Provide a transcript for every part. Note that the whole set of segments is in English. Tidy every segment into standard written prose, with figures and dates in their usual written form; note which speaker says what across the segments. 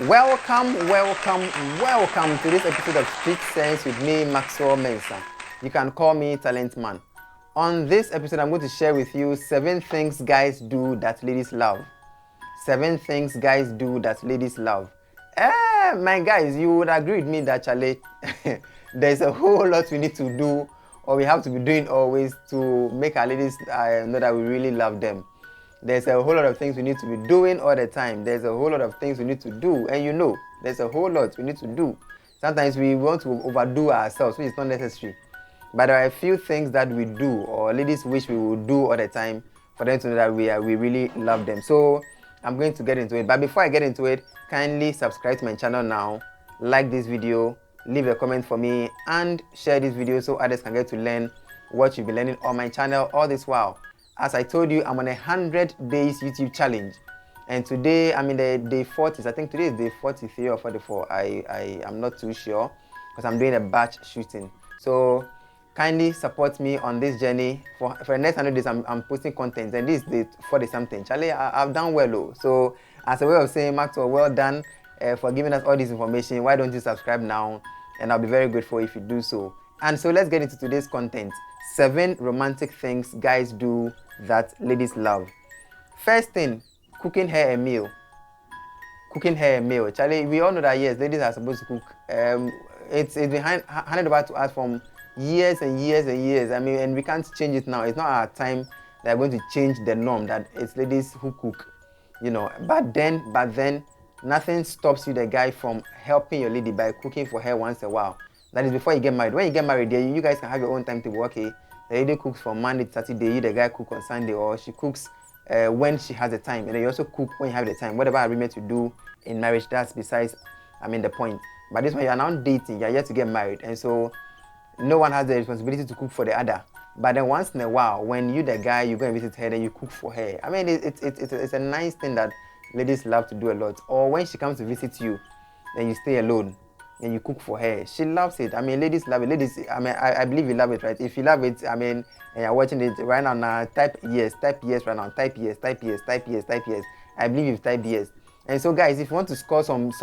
Speaker 1: Welcome to this episode of Street Sense with me, Maxwell Mensah. You can call me Talent Man. On this episode, I'm going to share with you 7 things guys do that ladies love. 7 things guys do that ladies love. My guys, you would agree with me that Charlie, there's a whole lot we need to do, or we have to be doing always to make our ladies know that we really love them. There's a whole lot of things we need to be doing all the time. There's a whole lot of things we need to do, and there's a whole lot we need to do. Sometimes we want to overdo ourselves, which is not necessary. But there are a few things that we do, or ladies wish we would do all the time, for them to know that we really love them. So I'm going to get into it. But before I get into it, kindly subscribe to my channel now, like this video, leave a comment for me, and share this video so others can get to learn what you'll be learning on my channel all this while. As I told you, I'm on a 100 days YouTube challenge, and today I'm in the day 40s. I think today is day 43 or 44. I'm not too sure, because I'm doing a batch shooting. So kindly support me on this journey. For the next 100 days, I'm posting content, and this is day 40 something. Charlie, I've done well though. So as a way of saying, Maxwell, well done for giving us all this information. Why don't you subscribe now? And I'll be very grateful if you do so. And so let's get into today's content. 7 romantic things guys do that ladies love. First thing, cooking her a meal. Cooking her a meal. Charlie, we all know that yes, ladies are supposed to cook. It's been handed over to us from years and years and years. I mean, and we can't change it now. It's not our time that we're going to change the norm that it's ladies who cook. But then nothing stops you, the guy, from helping your lady by cooking for her once in a while. That is before you get married. When you get married, you guys can have your own timetable. Okay, the lady cooks from Monday to Saturday, you the guy cook on Sunday, or she cooks when she has the time, and then you also cook when you have the time. Whatever agreement you do in marriage, that's besides, the point. But this one, you are now dating, you are yet to get married, and so no one has the responsibility to cook for the other. But then once in a while, when you the guy, you go and visit her, then you cook for her. I mean, it's a nice thing that ladies love to do a lot. Or when she comes to visit you, then you stay alone and you cook for her. She loves it. I mean, ladies love it. Ladies, I believe you love it, right? If you love it, and you're watching it right now, type yes right now. Type yes. I believe you've typed yes. And so guys, if you want to score some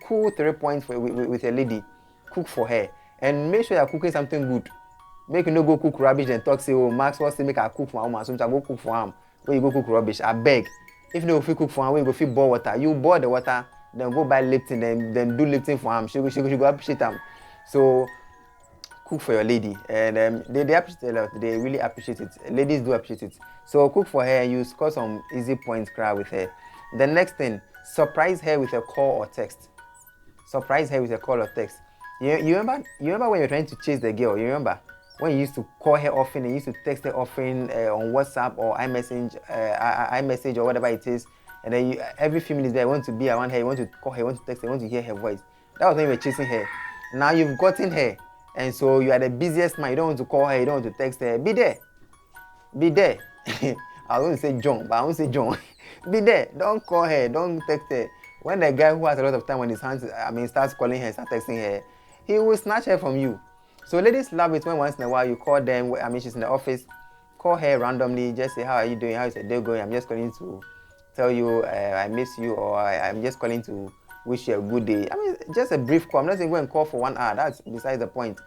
Speaker 1: cool 3 points with a lady, cook for her. And make sure you're cooking something good. Make you no go cook rubbish and talk, say, oh, Max wants to make a cook for him, so I go cook for him. When you go cook rubbish, I beg. If you know if you cook for him, when you go fill boil water, you boil the water, then go buy Lipton, then do Lipton for him. She go appreciate him. So cook for your lady, and they appreciate it a lot. They really appreciate it. Ladies do appreciate it. So cook for her, and you score some easy points with her. The next thing, surprise her with a call or text. Surprise her with a call or text. You remember when you're trying to chase the girl? You remember when you used to call her often and you used to text her often on WhatsApp or iMessage or whatever it is, and then every few minutes there you want to be around her, you want to call her, you want to text her, you want to hear her voice. That was when you were chasing her. Now you've gotten her, and so you are the busiest man. You don't want to call her, you don't want to text her. Be there. I was going to say John, but I won't say John. Be there. Don't call her, don't text her. When the guy who has a lot of time on his hands, starts calling her, starts texting her, he will snatch her from you. So ladies love it when once in a while you call them. She's in the office, call her randomly, just say, how are you doing? How is the day going? I'm just calling to tell you I miss you, or I'm just calling to wish you a good day. Just a brief call. I'm not saying go and call for 1 hour. That's besides the point.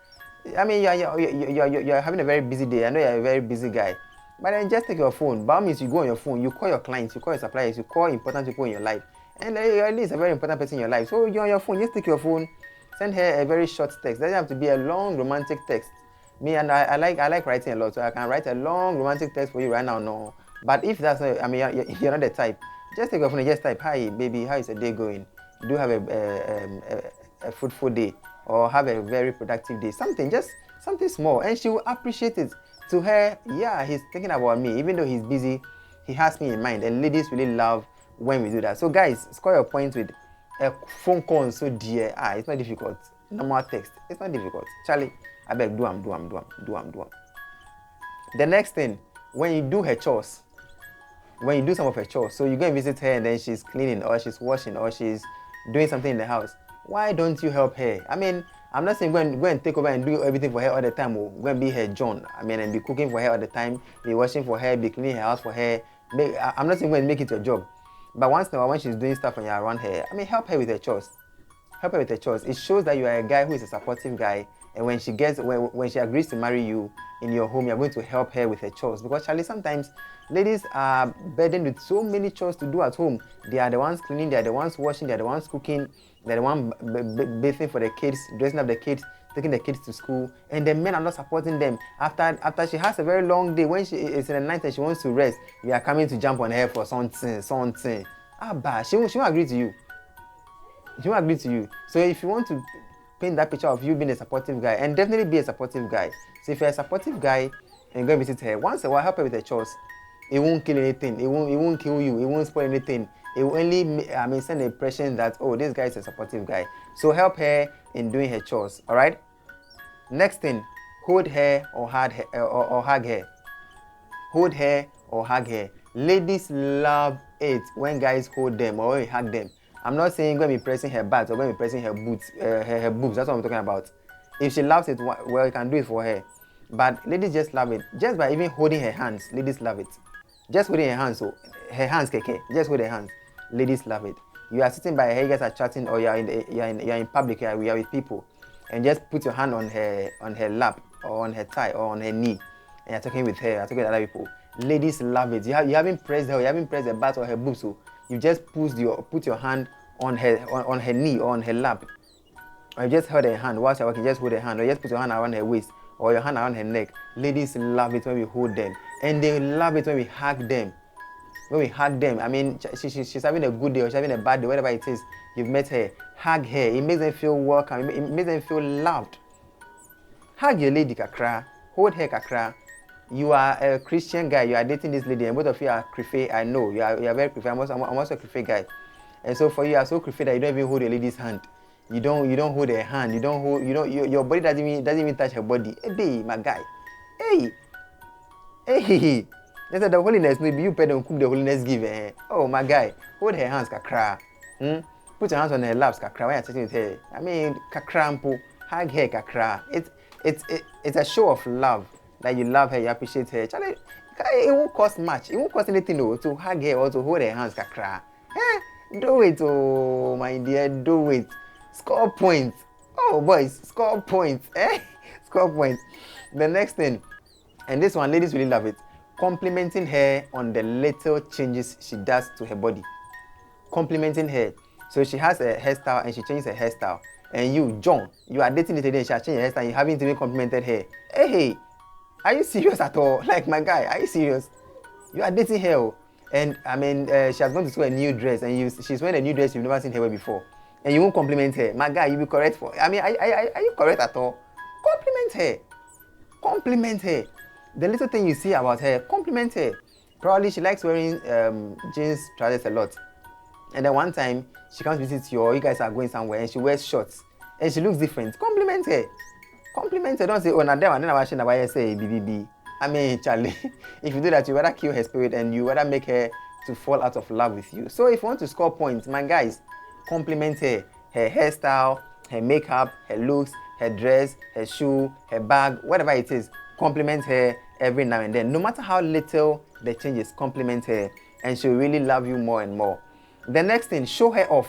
Speaker 1: You're having a very busy day. I know you're a very busy guy. But then just take your phone. By all means, you go on your phone, you call your clients, you call your suppliers, you call important people in your life. And at least a very important person in your life. So you're on your phone, just take your phone, send her a very short text. It doesn't have to be a long romantic text. Me, and I like writing a lot, so I can write a long romantic text for you right now. No, but if that's not, you're not the type. Just take your phone and just type, hi baby, how is the day going? Do have a fruitful day, or have a very productive day. Something small, and she will appreciate it. To her, yeah, he's thinking about me, even though he's busy. He has me in mind, and ladies really love when we do that. So guys, score your points with a phone call. So dear, it's not difficult. Normal text, it's not difficult. Charlie, I beg, do am. The next thing, when you do her chores, when you do some of her chores, so you go and visit her and then she's cleaning or she's washing or she's doing something in the house, why don't you help her? I'm not saying go and take over and do everything for her all the time, or go and be her John. And be cooking for her all the time, be washing for her, be cleaning her house for her. I'm not saying go and make it your job. But once in a while, when she's doing stuff and you're around her, I mean, help her with her chores. Help her with her chores. It shows that you are a guy who is a supportive guy, and when she agrees to marry you in your home, you're going to help her with her chores. Because Charlie, sometimes ladies are burdened with so many chores to do at home. They are the ones cleaning, they are the ones washing, they are the ones cooking, they're the ones bathing for the kids, dressing up the kids, taking the kids to school, and the men are not supporting them. After she has a very long day, when she is in the night and she wants to rest, you are coming to jump on her for something. She won't agree to you. She won't agree to you. So if you want to paint that picture of you being a supportive guy, and definitely be a supportive guy. So if you're a supportive guy and go visit her, once in a while, help her with her chores. It won't kill anything. It won't kill you. It won't spoil anything. It will only send the impression that, oh, this guy is a supportive guy. So help her in doing her chores. All right. Next thing, hold her or hug her or hug her. Hold her or hug her. Ladies love it when guys hold them or when we hug them. I'm not saying going to be pressing her butt or going to be pressing her boobs. That's what I'm talking about. If she loves it, well, you can do it for her. But ladies just love it. Just by even holding her hands, ladies love it. Just holding her hands, so her hands, keke. Just hold her hands. Ladies love it. You are sitting by her, you guys are chatting, or you're in public, you are with people, and just put your hand on her lap or on her thigh or on her knee, and you're talking with her, you're talking with other people. Ladies love it. You haven't pressed her, you haven't pressed the butt or her boobs, so you just put your hand on her knee or on her lap, or you just hold her hand whilst you're walking. Just hold her hand, or just put your hand around her waist or your hand around her neck. Ladies love it when we hold them, and they love it when we hug them. When we hug them, I mean, she's having a good day or she's having a bad day, whatever it is. You've met her, hug her. It makes them feel welcome. It makes them feel loved. Hug your lady, kakra. Hold her, kakra. You are a Christian guy. You are dating this lady, and both of you are Krife. I know you are very Krife. I'm also a Krife guy, and so for you are so Krife that you don't even hold your lady's hand. You don't hold her hand. Your body doesn't even touch her body. Hey, my guy. Hey. That's the holiness. Maybe you pay them cook the holiness give. Oh my guy, hold her hands, kakra. Put your hands on her laps, kakra. When you're sitting with her, I mean, kakrampo, hug her, kakra. It's a show of love that you love her, you appreciate her. Charlie, it won't cost much. It won't cost anything to hug her or to hold her hands, kakra. Do it, oh my dear, do it. Score points. Oh boys, score points. Score points. The next thing, and this one, ladies really love it. Complimenting her on the little changes she does to her body. Complimenting her. So she has a hairstyle and she changes her hairstyle. And you, John, you are dating it today and she has changed her hairstyle and you haven't even complimented her. Hey, are you serious at all? Like, my guy, are you serious? You are dating her. And I mean, she has gone to school a new dress and she's wearing a new dress you've never seen her wear before. And you won't compliment her. My guy, you'll be correct for. I mean, are you correct at all? Compliment her. Compliment her. The little thing you see about her, compliment her. Probably she likes wearing jeans trousers a lot. And then one time she comes visit you or you guys are going somewhere and she wears shorts and she looks different. Compliment her. Compliment her. Don't say, oh, now then I watch about say BBB. I mean, Charlie, if you do that, you rather kill her spirit and you rather make her to fall out of love with you. So if you want to score points, my guys, compliment her. Her hairstyle, her makeup, her looks, her dress, her shoe, her bag, whatever it is. Compliment her every now and then. No matter how little the changes, compliment her and she'll really love you more and more. The next thing, show her off.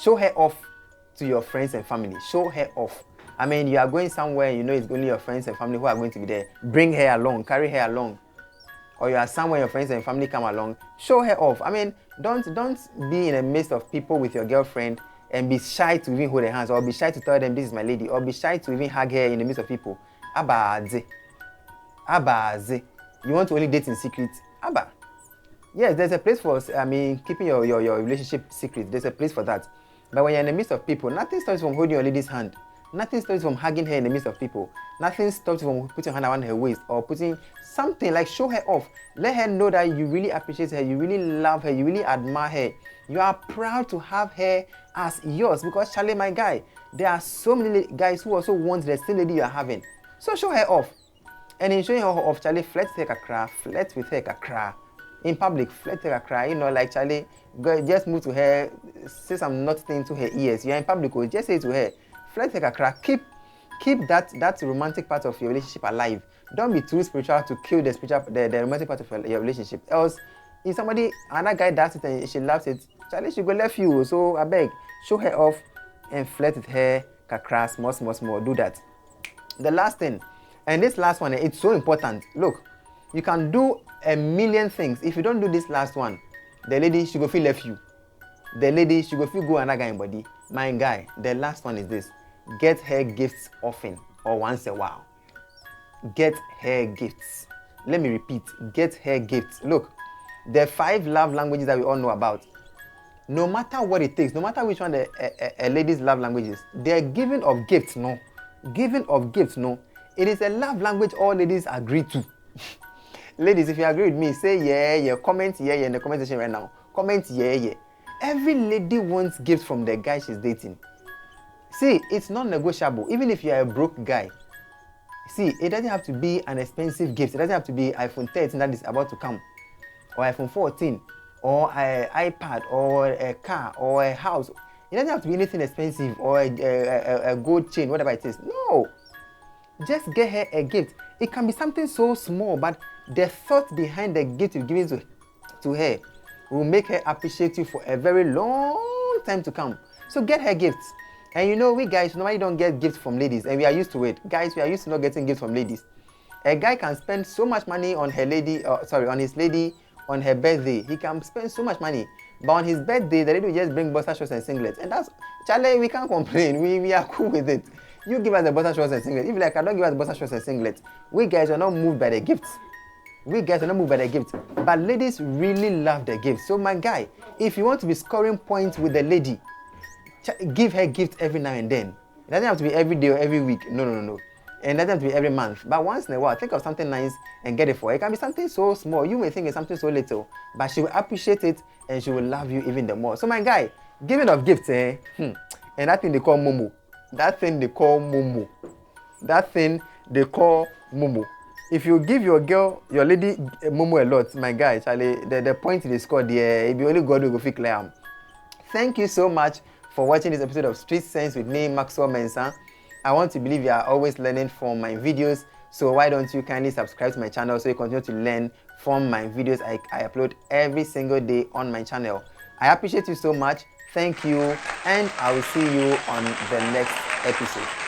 Speaker 1: Show her off to your friends and family. Show her off. I mean, you are going somewhere, you know it's only your friends and family who are going to be there. Bring her along, carry her along. Or you are somewhere, your friends and family come along. Show her off. I mean, don't be in the midst of people with your girlfriend and be shy to even hold her hands, or be shy to tell them this is my lady, or be shy to even hug her in the midst of people. Abaze. You want to only date in secret? Abba. Yes, there's a place for, keeping your relationship secret. There's a place for that. But when you're in the midst of people, nothing stops you from holding your lady's hand. Nothing stops you from hugging her in the midst of people. Nothing stops you from putting your hand around her waist or putting something like show her off. Let her know that you really appreciate her, you really love her, you really admire her. You are proud to have her as yours because, Charlie, my guy, there are so many guys who also want the same lady you are having. So show her off. And in showing her off, Charlie, flirt with her kakra, flirt with her kakra. In public, flirt with her kakra, you know, like Charlie, go, just move to her, say some naughty thing to her ears. You're in public, just say it to her. Flirt with her kakra, keep that romantic part of your relationship alive. Don't be too spiritual to kill the romantic part of your relationship. Else, If another guy does it and she loves it, Charlie, she go left you. So I beg, show her off and flirt with her, kakra, small, do that. The last thing, and this last one, it's so important. Look, you can do a million things. If you don't do this last one, the lady, she go feel left you. The lady, she go feel go another guy in body. My guy, the last one is this. Get her gifts often or once a while. Get her gifts. Let me repeat, get her gifts. Look, the 5 love languages that we all know about. No matter what it takes, no matter which one a lady's love language is, they're giving of gifts, no. Giving of gifts, no. It is a love language all ladies agree to. Ladies, if you agree with me, say yeah. Comment yeah in the comment section right now. Comment yeah. Every lady wants gifts from the guy she's dating. See, it's not negotiable. Even if you are a broke guy, see, it doesn't have to be an expensive gift. It doesn't have to be iPhone 13 that is about to come, or iPhone 14, or an iPad, or a car, or a house. It doesn't have to be anything expensive, or a gold chain, whatever it is. No. Just get her a gift. It can be something so small, but the thought behind the gift you're giving to her will make her appreciate you for a very long time to come. So get her gifts. And you know, we guys normally don't get gifts from ladies, and we are used to it. Guys, we are used to not getting gifts from ladies. A guy can spend so much money on his lady on her birthday. He can spend so much money, but on his birthday, the lady will just bring boxer shorts and singlets, and that's Charlie. We can't complain. We are cool with it. You give us the boxer shorts and singlets. If like I don't give us the boxer shorts and singlets, we guys are not moved by the gifts. We guys are not moved by the gifts, but ladies really love the gifts. So my guy, if you want to be scoring points with the lady, give her gifts every now and then. It doesn't have to be every day or every week. No. And it doesn't have to be every month. But once in a while, think of something nice and get it for her. It can be something so small. You may think it's something so little, but she will appreciate it and she will love you even the more. So my guy, giving of gifts, and that thing they call Momo. That thing they call Momo. If you give your lady Momo a lot, my guy, Charlie, the point they scored there, it be only God will go fix clear. Thank you so much for watching this episode of Street Sense with me, Maxwell Mensah. I want to believe you are always learning from my videos, so why don't you kindly subscribe to my channel so you continue to learn from my videos I upload every single day on my channel. I appreciate you so much. Thank you, and I will see you on the next episode.